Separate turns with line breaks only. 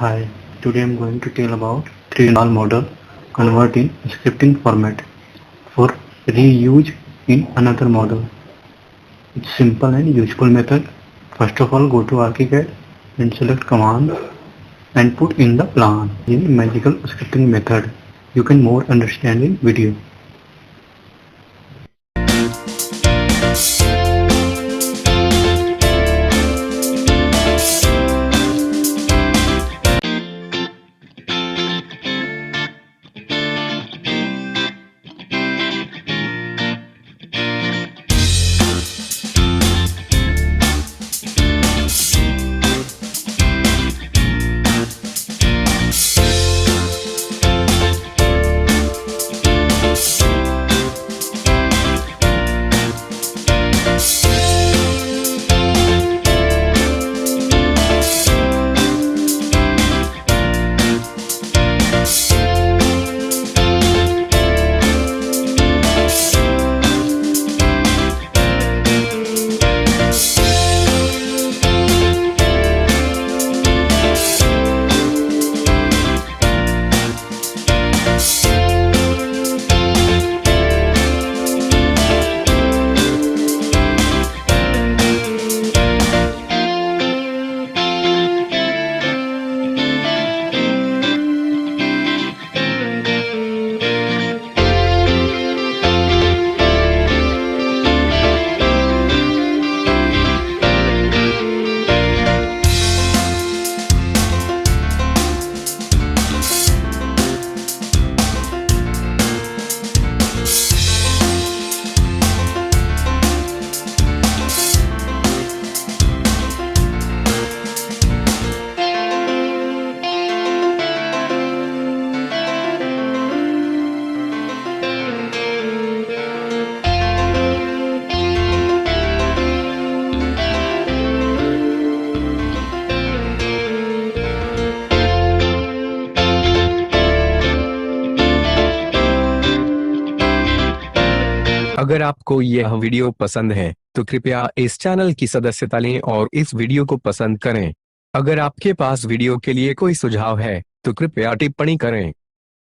Hi, today I'm going to tell about 3D model convert in scripting format for reuse in another model. It's simple and useful method. First of all, go to Archicad and select command and put in the plan in magical scripting method. You can more understand in video.
अगर आपको यह video पसंद है तो कृपया इस channel की सदस्यता लें और इस वीडियो को पसंद करें। अगर आपके पास वीडियो के लिए कोई सुझाव है तो कृपया टिप्पणी करें।